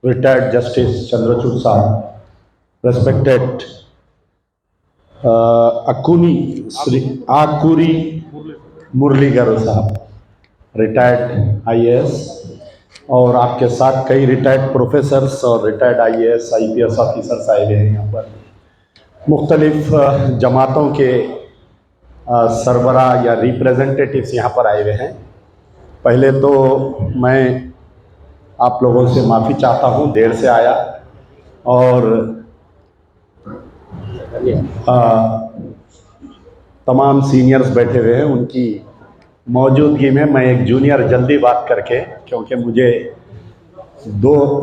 retired Justice Chandrachud Saab, respected Akuri मुरली गारू साहब, retired IAS, और आपके साथ कई रिटायर्ड प्रोफेसर्स और रिटायर्ड आईएएस आईपीएस ऑफिसर्स आए हुए हैं यहाँ पर। मुख्तलिफ जमातों के सरबरा या रिप्रेजेंटेटिव्स यहाँ पर आए हुए हैं। पहले तो मैं आप लोगों से माफ़ी चाहता हूँ, देर से आया, और तमाम सीनियर्स बैठे हुए हैं, उनकी मौजूदगी में मैं एक जूनियर जल्दी बात करके, क्योंकि मुझे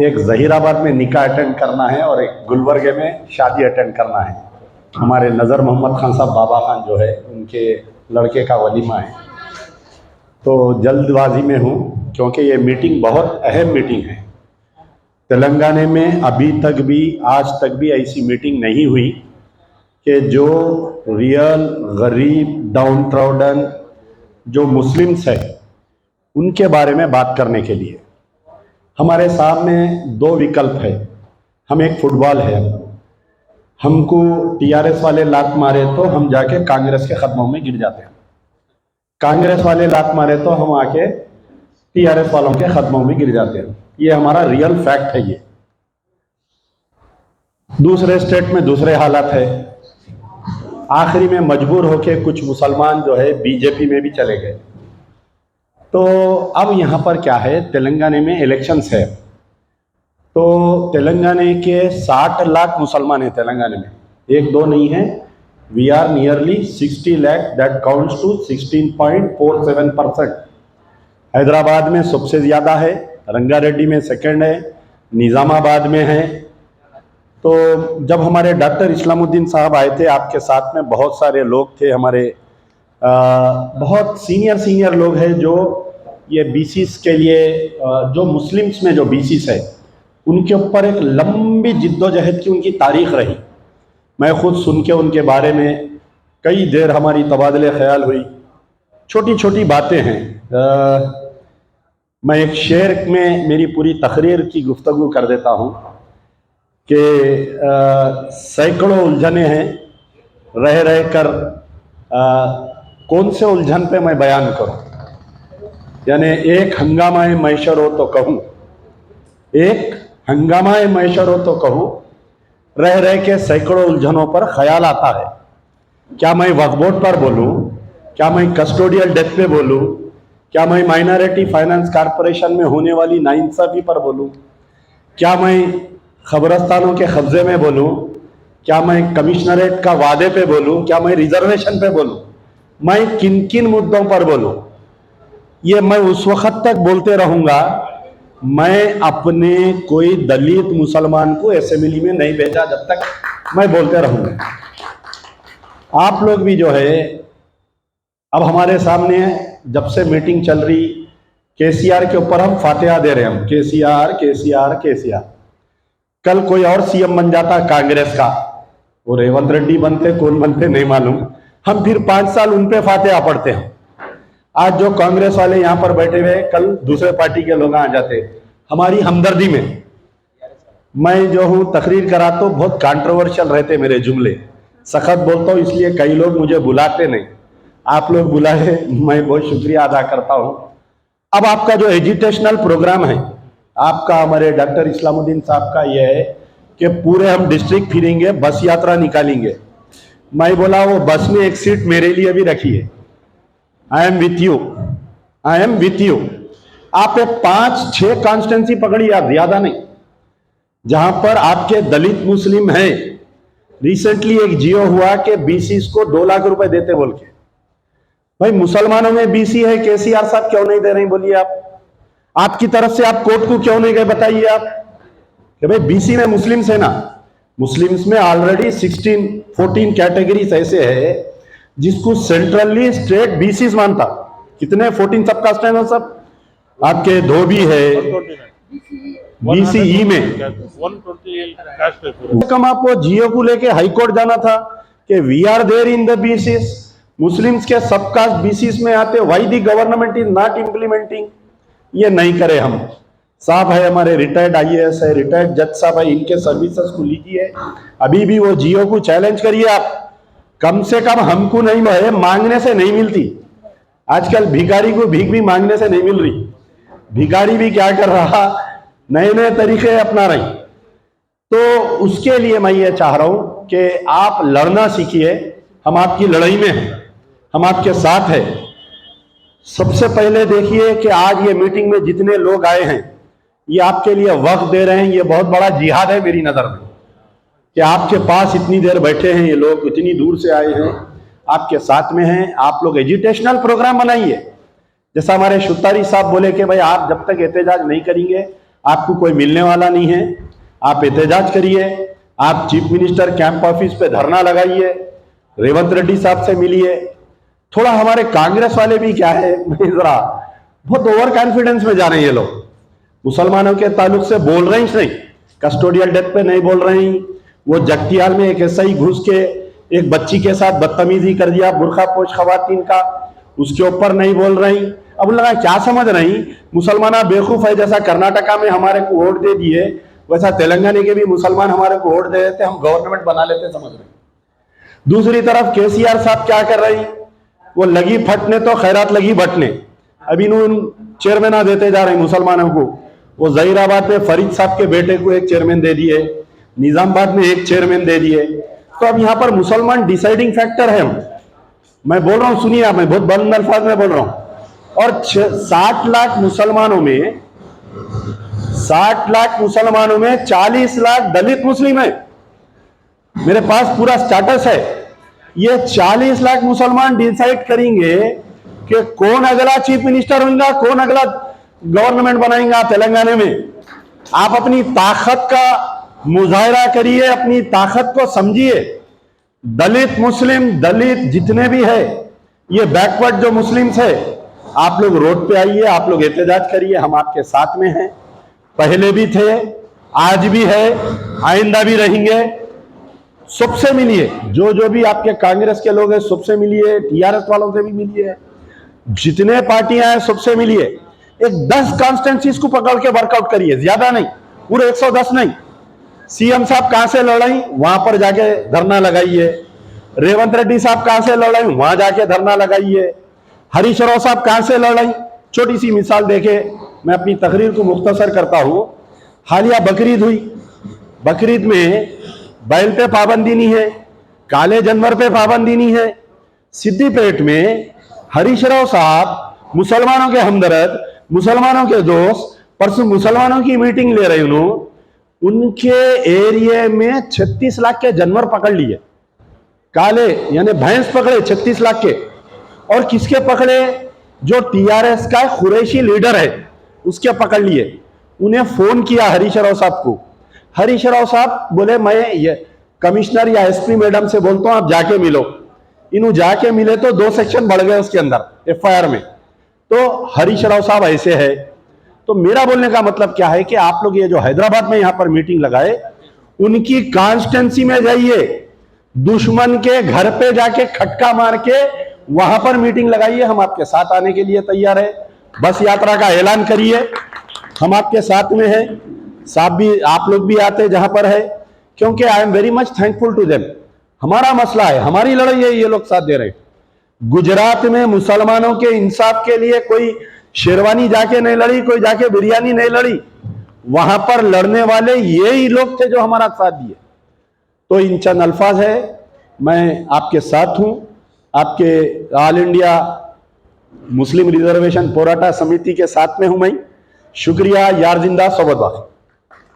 एक ज़हीराबाद में निकाह अटेंड करना है और एक गुलबर्गे में शादी अटेंड करना है। हमारे नज़र मोहम्मद खान साहब बाबा खान जो है, उनके लड़के का वलीमा है, तो जल्दबाजी में हूँ क्योंकि ये मीटिंग बहुत अहम मीटिंग है। तेलंगाना में अभी तक भी, आज तक भी ऐसी मीटिंग नहीं हुई कि जो रियल गरीब डाउन ट्राउडन जो मुस्लिम्स है उनके बारे में बात करने के लिए हमारे सामने दो विकल्प है। हम एक फुटबॉल है, हमको टीआरएस वाले लात मारे तो हम जाके कांग्रेस के कदमों में गिर जाते हैं, कांग्रेस वाले लात मारे तो हम आके टीआरएस वालों के कदमों में गिर जाते हैं। ये हमारा रियल फैक्ट है। ये दूसरे स्टेट में दूसरे हालात है। आखिरी में मजबूर होके कुछ मुसलमान जो है बीजेपी में भी चले गए। तो अब यहाँ पर क्या है, तेलंगाना में इलेक्शंस है, तो तेलंगाना के 60 लाख मुसलमान हैं तेलंगाना में, एक दो नहीं है। We are nearly 60 lakh, that counts to 16.47%। Hyderabad में सबसे ज़्यादा है, रंगारेड्डी में सेकंड है, निज़ामाबाद में है। तो जब हमारे डॉक्टर इस्लामुद्दीन साहब आए थे, आपके साथ में बहुत सारे लोग थे, हमारे बहुत सीनियर लोग हैं जो ये बीसीस के लिए, जो मुस्लिम्स में जो बीसीस है उनके ऊपर एक लंबी जिद्दोजहद की उनकी तारीख रही। मैं खुद सुन के उनके बारे में कई देर हमारी तबादले ख्याल हुई। छोटी छोटी बातें हैं। मैं एक शेर में मेरी पूरी तकरीर की गुफ्तगू कर देता हूँ कि सैकड़ों उलझने हैं, रह कर कौन से उलझन पे मैं बयान करूं। यानी एक हंगामाए मैशर हो तो कहूं, एक हंगामाए मैशर हो तो कहूं, रह के सैकड़ों उलझनों पर ख्याल आता है। क्या मैं वक्फ बोर्ड पर बोलूं, क्या मैं कस्टोडियल डेथ पे बोलूं, क्या मैं माइनॉरिटी फाइनेंस कॉरपोरेशन में होने वाली नाइंसाफी पर बोलूं, क्या मैं खबरस्तानों के कब्जे में बोलूं, क्या मैं कमिश्नरेट का वादे पे बोलूं, क्या मैं रिजर्वेशन पे बोलूं, मैं किन किन मुद्दों पर बोलूं, ये मैं उस वक्त तक बोलते रहूंगा। मैं अपने कोई दलित मुसलमान को असेंबली में नहीं भेजा जब तक मैं बोलते रहूंगा। आप लोग भी जो है, अब हमारे सामने जब से मीटिंग चल रही, केसीआर के ऊपर हम फातिहा दे रहे हैं, हम केसीआर केसीआर केसीआर। कल कोई और सीएम बन जाता कांग्रेस का, वो रेवंत रेड्डी बनते, कौन बनते नहीं मालूम, हम फिर 5 साल उन पे फातिहा पढ़ते हैं। आज जो कांग्रेस वाले यहाँ पर बैठे हुए, कल दूसरे पार्टी के लोग आ जाते हमारी हमदर्दी में। मैं जो हूँ तकरीर करा तो बहुत कंट्रोवर्शियल रहते मेरे जुमले, सख्त बोलता हूँ, इसलिए कई लोग मुझे बुलाते नहीं। आप लोग बुलाए, मैं बहुत शुक्रिया अदा करता हूँ। अब आपका जो एजुकेशनल प्रोग्राम है आपका, हमारे डॉक्टर इस्लामुद्दीन साहब का, यह है कि पूरे हम डिस्ट्रिक्ट फिरेंगे, बस यात्रा निकालेंगे। मैं बोला वो बस में एक सीट मेरे लिए भी रखिए। I am with you, I am with you. आप एक 5-6 कॉन्स्टिट्यूंसी पकड़िए, आप ज्यादा नहीं, जहां पर आपके दलित मुस्लिम हैं। रिसेंटली एक जियो हुआ कि बीसी को 2 लाख रुपए देते बोल के। भाई मुसलमानों में बीसी है, केसीआर साहब क्यों नहीं दे रहे बोलिए आप? आपकी तरफ से आप कोर्ट को क्यों नहीं गए बताइए आप कि भाई बीसी में मुस्लिम्स है ना। मुस्लिम्स में ऑलरेडी 14 कैटेगरीज ऐसे है जिसको सेंट्रली स्टेट बीसीज मानता। कितने 14 सब कास्ट है ना, सब आपके धोबी है बीसीई में। 128 कम आपको जियो को लेके हाई कोर्ट जाना था कि we are there in the BCs, Muslims के सब कास्ट बीसीज में आते, why the government is not implementing. ये नहीं करे हम, साहब है, हमारे रिटायर्ड आईएएस है, रिटायर्ड जज साहब है, इनके सर्विसेज को लीजिए, अभी भी वो जियो को चैलेंज करिए आप। कम से कम हमको नहीं है, मांगने से नहीं मिलती। आजकल भिखारी को भीख भी मांगने से नहीं मिल रही। भिखारी भी क्या कर रहा, नए नए तरीके अपना रही। तो उसके लिए मैं ये चाह रहा हूं कि आप लड़ना सीखिए। हम आपकी लड़ाई में हैं, हम आपके साथ हैं। सबसे पहले देखिए कि आज ये मीटिंग में जितने लोग आए हैं, ये आपके लिए वक्त दे रहे हैं। ये बहुत बड़ा जिहाद है मेरी नजर में कि आपके पास इतनी देर बैठे हैं, ये लोग इतनी दूर से आए हैं, आपके साथ में हैं। आप लोग एजुटेशनल प्रोग्राम बनाइए। जैसा हमारे शुतारी साहब बोले कि भाई आप जब तक एहतजाज नहीं करेंगे आपको कोई मिलने वाला नहीं है। आप एहतजाज करिए, आप चीफ मिनिस्टर कैंप ऑफिस पे धरना लगाइए, रेवंत रेड्डी साहब से मिलिए। थोड़ा हमारे कांग्रेस वाले भी क्या है, जरा बहुत ओवर कॉन्फिडेंस में जा रहे हैं ये लोग। मुसलमानों के ताल्लुक से बोल रहे ही नहीं, कस्टोडियल डेथ पे नहीं बोल रहे हैं। वो जगतियाल में एक ऐसा ही घुस के एक बच्ची के साथ बदतमीजी कर दिया बुरखा पोश खवातीन का, उसके ऊपर नहीं बोल रही। अब उन लगा क्या समझ रही, मुसलमान बेवकूफ है। जैसा कर्नाटका में हमारे को वोट दे दिए, वैसा तेलंगाना के भी मुसलमान हमारे को वोट दे देते, हम गवर्नमेंट बना लेते, समझ रहे। दूसरी तरफ केसीआर साहब क्या कर रही, वो लगी फटने तो खैरात लगी बटने। अभी चेयरमैन देते जा रहे मुसलमानों को। वो जहीराबाद में फरीद साहब के बेटे को एक चेयरमैन दे दिए, निजामाबाद में एक चेयरमैन दे दिए। तो अब यहाँ पर मुसलमान डिसाइडिंग फैक्टर है। मैं बोल रहा हूँ, सुनिए आप, मैं बहुत बुलंद अल्फाज में बोल रहा हूँ। और 60 लाख मुसलमानों में 40 लाख दलित मुस्लिम है। मेरे पास पूरा स्टेटस है। ये 40 लाख मुसलमान डिसाइड करेंगे कि कौन अगला चीफ मिनिस्टर होगा, कौन अगला गवर्नमेंट बनाएगा तेलंगाना में। आप अपनी ताकत का मुजाहरा करिए, अपनी ताकत को समझिए। दलित मुस्लिम दलित जितने भी है, ये बैकवर्ड जो मुस्लिम्स है, आप लोग रोड पे आइए, आप लोग एहतजाज करिए, हम आपके साथ में हैं। पहले भी थे, आज भी है, आइंदा भी रहेंगे। सबसे मिलिए, जो भी आपके कांग्रेस के लोग हैं सबसे मिलिए, टीआरएस वालों से भी मिलिए, जितने पार्टियां हैं सबसे मिलिए। एक 10 कॉन्स्टिट्यूंसीज को पकड़ के वर्कआउट करिए, ज्यादा नहीं, पूरे 110 नहीं। सीएम साहब कहां से लड़ाई, वहां पर जाके धरना लगाइए। रेवंत रेड्डी साहब कहां से लड़ाई, वहां जाके धरना लगाइए। हरीश राव साहब कहां से लड़ाई, छोटी सी मिसाल देके मैं अपनी तकरीर को मुख्तसर करता हूं। हालिया बकरीद हुई, बकरीद में बैल पे पाबंदी नहीं है, काले जानवर पे पाबंदी नहीं है। सिद्दीपेट में हरीश राव साहब मुसलमानों के हमदर्द, मुसलमानों के दोस्त, परसों मुसलमानों की मीटिंग ले रहे, उनके एरिया में 36 लाख के जानवर पकड़ लिए, काले यानी भैंस पकड़े 36 लाख के। और किसके पकड़े, जो टीआरएस का कुरैशी लीडर है उसके पकड़ लिए। उन्हें फोन किया हरीश राव साहब को, हरीश राव साहब बोले मैं ये कमिश्नर या एसपी मैडम से बोलता हूं, आप जाके मिलो। इन्हों जाके मिले तो 2 सेक्शन बढ़ गए उसके अंदर एफआईआर में। तो हरीश राव साहब ऐसे है। तो मेरा बोलने का मतलब क्या है कि आप लोग ये जो हैदराबाद में यहां पर मीटिंग लगाए, उनकी कॉन्स्टिट्यूंसी में जाइए, दुश्मन के घर पे जाके खटका मार के वहां पर मीटिंग लगाइए। हम आपके साथ आने के लिए तैयार है। बस यात्रा का ऐलान करिए, हम आपके साथ में हैं। साहब भी, आप लोग भी आते जहां पर है, क्योंकि I am very much thankful to them. हमारा मसला है, हमारी लड़ाई है, ये लोग साथ दे रहे हैं। गुजरात में मुसलमानों के इंसाफ के लिए कोई शेरवानी जाके नहीं लड़ी, कोई जाके बिरयानी नहीं लड़ी, वहां पर लड़ने वाले यही लोग थे जो हमारा साथ दिए। तो इन चंद अल्फाज है, मैं आपके साथ हूं। आपके all India Muslim reservation Porata समिति के साथ में हूं मैं। शुक्रिया। यार जिंदा सोबत बाकी।